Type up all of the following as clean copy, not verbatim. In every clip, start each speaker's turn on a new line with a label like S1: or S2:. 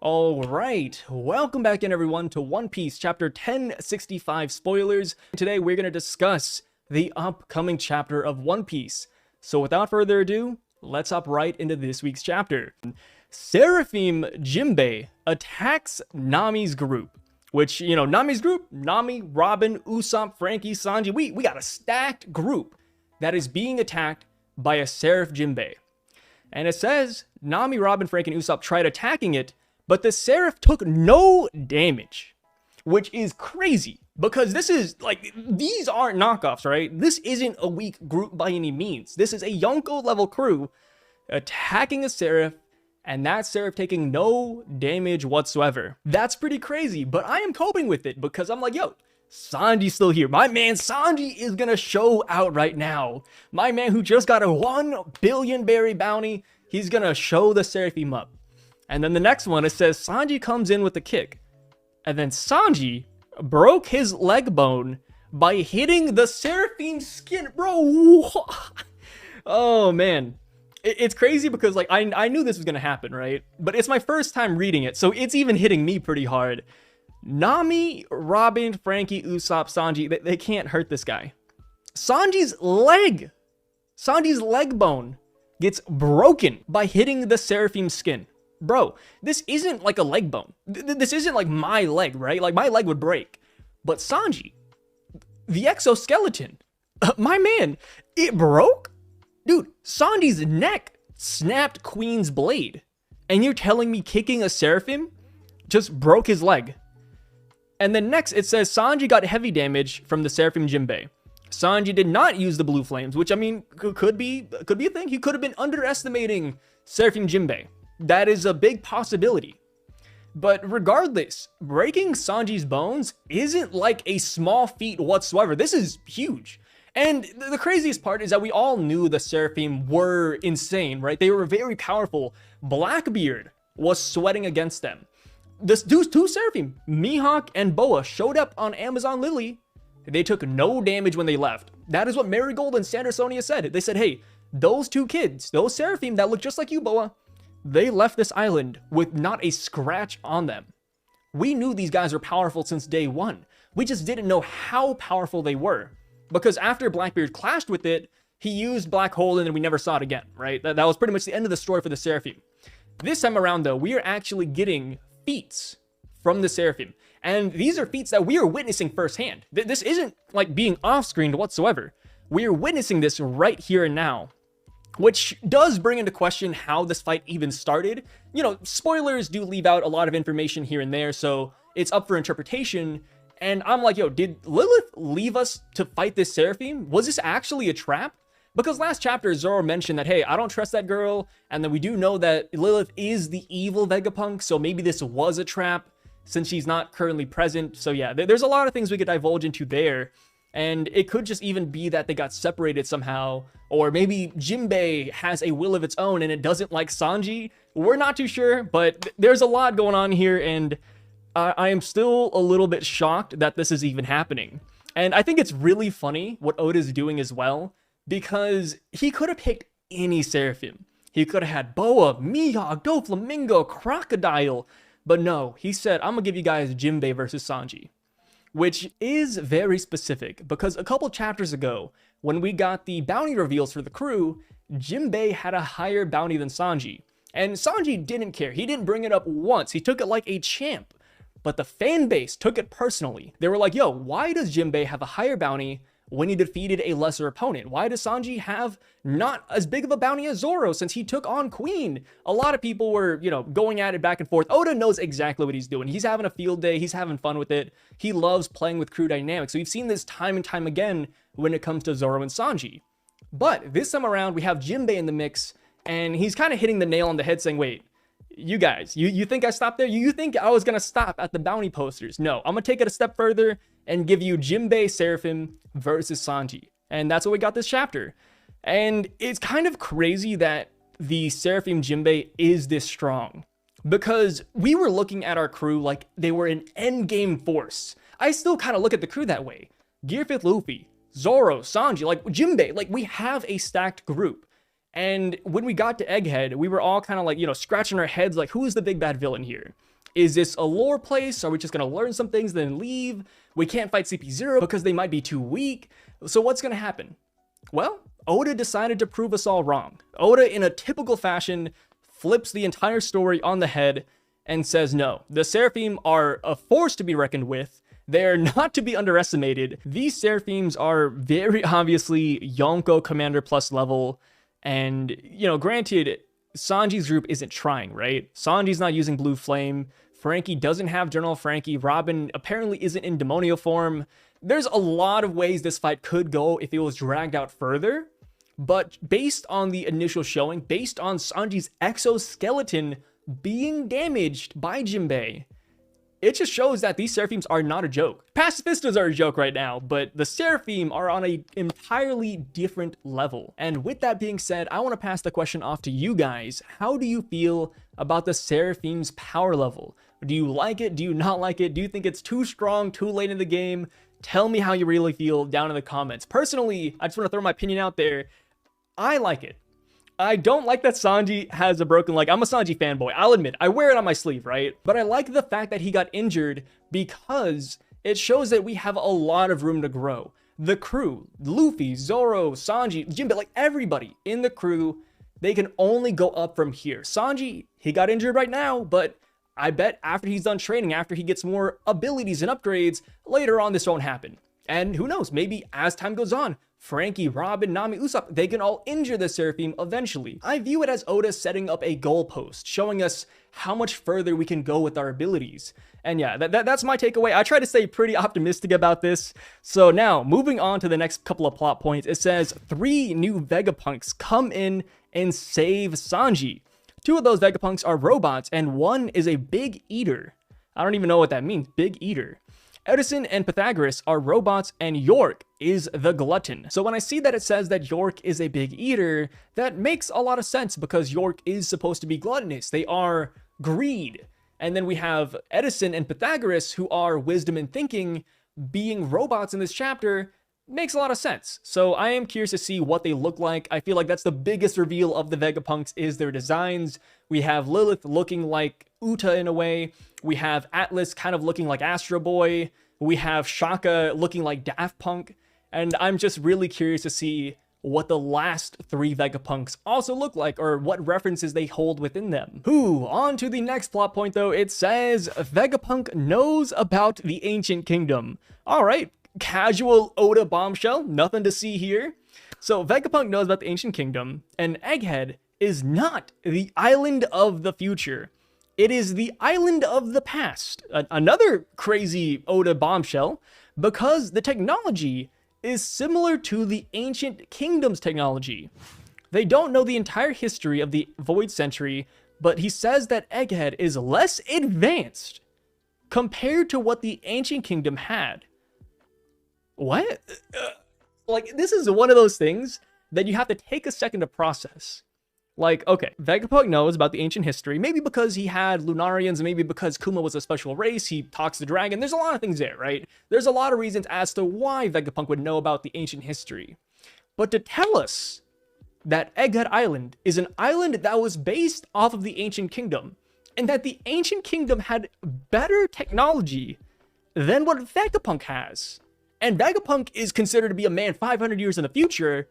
S1: All right, welcome back in everyone to One Piece chapter 1065 spoilers. Today we're going to discuss the upcoming chapter of One Piece. So without further ado, let's hop right into this week's chapter. Seraphim Jinbei attacks Nami's group, which, Nami's group, Nami, Robin, Usopp, Franky, Sanji, we got a stacked group that is being attacked by a Seraph Jinbei. And it says Nami, Robin, Franky, and Usopp tried attacking it, but the Seraph took no damage, which is crazy because this is these aren't knockoffs, right? This isn't a weak group by any means. This is a Yonko level crew attacking a Seraph and that Seraph taking no damage whatsoever. That's pretty crazy, but I am coping with it because I'm like, yo, Sanji's still here. My man Sanji is gonna show out right now. My man who just got a 1 billion berry bounty, he's gonna show the Seraphim up. And then the next one, it says Sanji comes in with a kick. And then Sanji broke his leg bone by hitting the Seraphim skin. Bro, oh man. It's crazy because I knew this was going to happen, right? But it's my first time reading it, so it's even hitting me pretty hard. Nami, Robin, Franky, Usopp, Sanji, they can't hurt this guy. Sanji's leg bone gets broken by hitting the Seraphim skin. Bro, this isn't like a leg bone. This isn't like my leg, right? Like my leg would break. But Sanji, the exoskeleton, my man, it broke? Dude, Sanji's neck snapped Queen's blade. And you're telling me kicking a Seraphim just broke his leg? And then next it says Sanji got heavy damage from the Seraphim Jinbei. Sanji did not use the blue flames, which I mean, could be a thing. He could have been underestimating Seraphim Jinbei. That is a big possibility. But regardless, breaking Sanji's bones isn't like a small feat whatsoever. This is huge. And the craziest part is that we all knew the Seraphim were insane, right? They were very powerful. Blackbeard was sweating against them. These two Seraphim, Mihawk and Boa, showed up on Amazon Lily. They took no damage when they left. That is what Marigold and Sandersonia said. They said, hey, those two kids, those Seraphim that look just like you, Boa, they left this island with not a scratch on them. We knew these guys were powerful since day one. We just didn't know how powerful they were. Because after Blackbeard clashed with it, he used Black Hole and then we never saw it again, right? That was pretty much the end of the story for the Seraphim. This time around, though, we are actually getting feats from the Seraphim. And these are feats that we are witnessing firsthand. This isn't like being off-screen whatsoever. We are witnessing this right here and now. Which does bring into question how this fight even started. Spoilers do leave out a lot of information here and there, so it's up for interpretation. And I'm like, yo, did Lilith leave us to fight this Seraphim? Was this actually a trap? Because last chapter, Zoro mentioned that, hey, I don't trust that girl. And then we do know that Lilith is the evil Vegapunk, so maybe this was a trap since she's not currently present. So yeah, there's a lot of things we could divulge into there. And it could just even be that they got separated somehow. Or maybe Jinbei has a will of its own and it doesn't like Sanji. We're not too sure, but there's a lot going on here. And I am still a little bit shocked that this is even happening. And I think it's really funny what Oda's doing as well. Because he could have picked any Seraphim. He could have had Boa, Mihawk, Doflamingo, Crocodile. But no, he said, I'm going to give you guys Jinbei versus Sanji. Which is very specific, because a couple chapters ago, when we got the bounty reveals for the crew, Jinbei had a higher bounty than Sanji. And Sanji didn't care. He didn't bring it up once. He took it like a champ. But the fan base took it personally. They were like, yo, why does Jinbei have a higher bounty when he defeated a lesser opponent? Why does Sanji have not as big of a bounty as Zoro since he took on Queen? A lot of people were, going at it back and forth. Oda knows exactly what he's doing. He's having a field day. He's having fun with it. He loves playing with crew dynamics. So we've seen this time and time again when it comes to Zoro and Sanji. But this time around, we have Jinbei in the mix, and he's kind of hitting the nail on the head saying, wait, you guys, you think I stopped there? You think I was going to stop at the bounty posters? No, I'm going to take it a step further and give you Jinbei Seraphim versus Sanji. And that's what we got this chapter. And it's kind of crazy that the Seraphim Jinbei is this strong. Because we were looking at our crew like they were an endgame force. I still kind of look at the crew that way. Gear 5th Luffy, Zoro, Sanji, Jinbei, we have a stacked group. And when we got to Egghead, we were all kind of scratching our heads who is the big bad villain here? Is this a lore place? Are we just going to learn some things then leave? We can't fight CP0 because they might be too weak. So what's going to happen? Well, Oda decided to prove us all wrong. Oda, in a typical fashion, flips the entire story on the head and says, no, the Seraphim are a force to be reckoned with. They're not to be underestimated. These Seraphims are very obviously Yonko Commander Plus level. And, you know, granted, Sanji's group isn't trying, right? Sanji's not using Blue Flame. Frankie doesn't have General Frankie. Robin apparently isn't in Demonio form. There's a lot of ways this fight could go if it was dragged out further. But based on the initial showing, based on Sanji's exoskeleton being damaged by Jinbei, it just shows that these Seraphims are not a joke. Pacifistas are a joke right now, but the Seraphim are on an entirely different level. And with that being said, I want to pass the question off to you guys. How do you feel about the Seraphim's power level? Do you like it? Do you not like it? Do you think it's too strong, too late in the game? Tell me how you really feel down in the comments. Personally, I just want to throw my opinion out there. I like it. I don't like that Sanji has a broken leg. I'm a Sanji fanboy. I'll admit, I wear it on my sleeve, right? But I like the fact that he got injured because it shows that we have a lot of room to grow. The crew, Luffy, Zoro, Sanji, Jinbei, like everybody in the crew, they can only go up from here. Sanji, he got injured right now, but I bet after he's done training, after he gets more abilities and upgrades, later on this won't happen. And who knows, maybe as time goes on, Frankie, Robin, Nami, Usopp, they can all injure the Seraphim eventually. I view it as Oda setting up a goalpost, showing us how much further we can go with our abilities. And yeah, that's my takeaway. I try to stay pretty optimistic about this. So now, moving on to the next couple of plot points, it says 3 new Vegapunks come in and save Sanji. 2 of those Vegapunks are robots, and 1 is a Big Eater. I don't even know what that means, Big Eater. Edison and Pythagoras are robots, and York is the glutton. So when I see that it says that York is a big eater, that makes a lot of sense because York is supposed to be gluttonous. They are greed. And then we have Edison and Pythagoras, who are wisdom and thinking, being robots in this chapter. Makes a lot of sense. So I am curious to see what they look like. I feel like that's the biggest reveal of the Vegapunks is their designs. We have Lilith looking like Uta in a way. We have Atlas kind of looking like Astro Boy. We have Shaka looking like Daft Punk. And I'm just really curious to see what the last 3 Vegapunks also look like, or what references they hold within them. On to the next plot point though. It says Vegapunk knows about the Ancient Kingdom. All right, casual Oda bombshell, nothing to see here. So Vegapunk knows about the Ancient Kingdom, and Egghead is not the island of the future. It is the island of the past. Another crazy Oda bombshell, because the technology is similar to the Ancient Kingdom's technology. They don't know the entire history of the Void Century, but he says that Egghead is less advanced compared to what the Ancient Kingdom had. What? Like, this is one of those things that you have to take a second to process. Like, okay, Vegapunk knows about the ancient history, maybe because he had Lunarians, maybe because Kuma was a special race, he talks to Dragon, there's a lot of things there, right? There's a lot of reasons as to why Vegapunk would know about the ancient history. But to tell us that Egghead Island is an island that was based off of the Ancient Kingdom, and that the Ancient Kingdom had better technology than what Vegapunk has, and Vegapunk is considered to be a man 500 years in the future,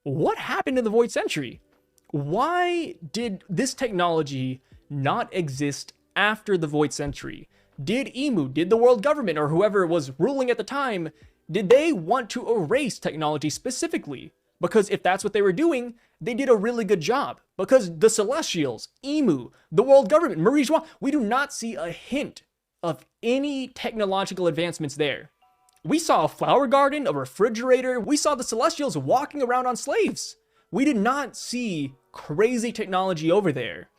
S1: what happened in the Void Century? Why did this technology not exist after the Void Century? Did Imu, did the world government, or whoever was ruling at the time, did they want to erase technology specifically? Because if that's what they were doing, they did a really good job. Because the Celestials, Imu, the world government, Marie Joie, we do not see a hint of any technological advancements there. We saw a flower garden, a refrigerator, we saw the Celestials walking around on slaves. We did not see crazy technology over there.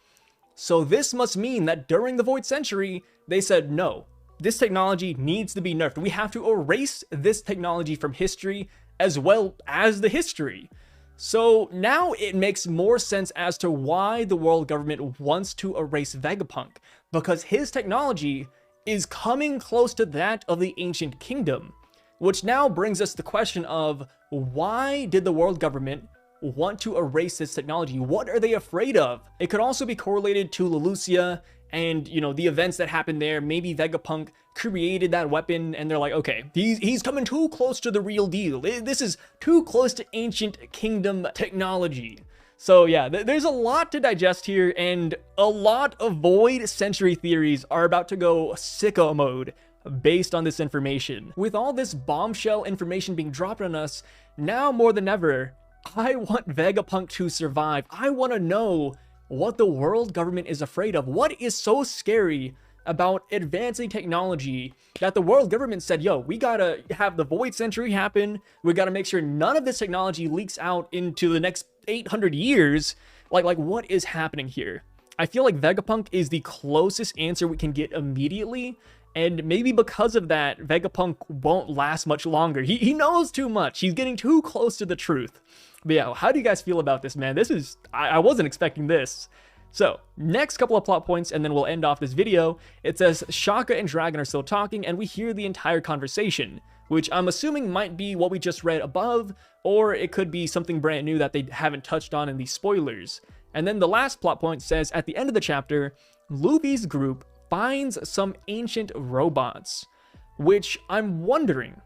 S1: So this must mean that during the Void Century, they said, no, this technology needs to be nerfed. We have to erase this technology from history as well as the history. So now it makes more sense as to why the world government wants to erase Vegapunk, because his technology is coming close to that of the Ancient Kingdom, which now brings us the question of why did the world government want to erase this technology? What are they afraid of? It could also be correlated to Lelucia and, you know, the events that happened there. Maybe Vegapunk created that weapon and they're like, okay, he's coming too close to the real deal. This is too close to Ancient Kingdom technology. So yeah, there's a lot to digest here, and a lot of Void Century theories are about to go sicko mode based on this information. With all this bombshell information being dropped on us, now more than ever, I want Vegapunk to survive. I want to know what the world government is afraid of. What is so scary about advancing technology that the world government said, yo, we gotta have the Void Century happen. We gotta make sure none of this technology leaks out into the next 800 years. Like what is happening here? I feel like Vegapunk is the closest answer we can get immediately. And maybe because of that, Vegapunk won't last much longer. He knows too much. He's getting too close to the truth. But yeah, how do you guys feel about this, man? This is, I wasn't expecting this. So, next couple of plot points, and then we'll end off this video. It says Shaka and Dragon are still talking, and we hear the entire conversation, which I'm assuming might be what we just read above, or it could be something brand new that they haven't touched on in these spoilers. And then the last plot point says, at the end of the chapter, Luffy's group finds some ancient robots, which I'm wondering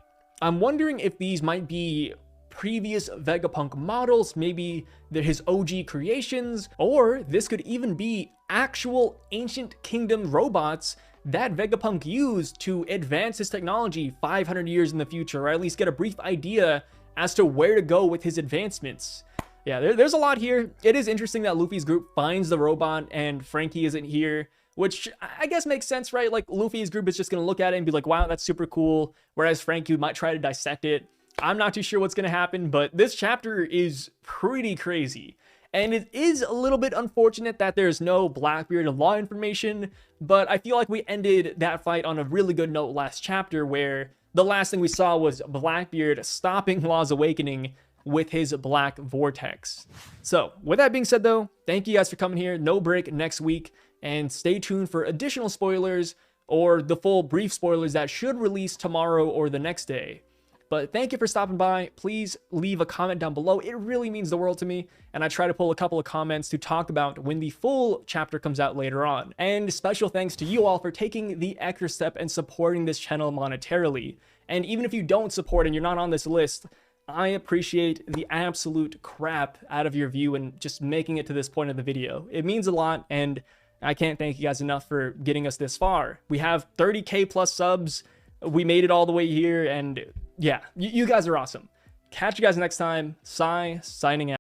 S1: if these might be previous Vegapunk models, maybe they're his OG creations, or this could even be actual Ancient Kingdom robots that Vegapunk used to advance his technology 500 years in the future, or at least get a brief idea as to where to go with his advancements. Yeah, there's a lot here. It is interesting that Luffy's group finds the robot and Franky isn't here, which I guess makes sense, right? Like, Luffy's group is just going to look at it and be like, wow, that's super cool, whereas Franky might try to dissect it. I'm not too sure what's going to happen, but this chapter is pretty crazy. And it is a little bit unfortunate that there's no Blackbeard and Law information, but I feel like we ended that fight on a really good note last chapter, where the last thing we saw was Blackbeard stopping Law's awakening with his black vortex. So with that being said though, thank you guys for coming here. No break next week, and stay tuned for additional spoilers or the full brief spoilers that should release tomorrow or the next day. But thank you for stopping by. Please leave a comment down below. It really means the world to me, and I try to pull a couple of comments to talk about when the full chapter comes out later on. And special thanks to you all for taking the extra step and supporting this channel monetarily. And even if you don't support and you're not on this list, I appreciate the absolute crap out of your view and just making it to this point of the video. It means a lot, and I can't thank you guys enough for getting us this far. We have 30K plus subs. We made it all the way here, and yeah, you guys are awesome. Catch you guys next time. Sai, signing out.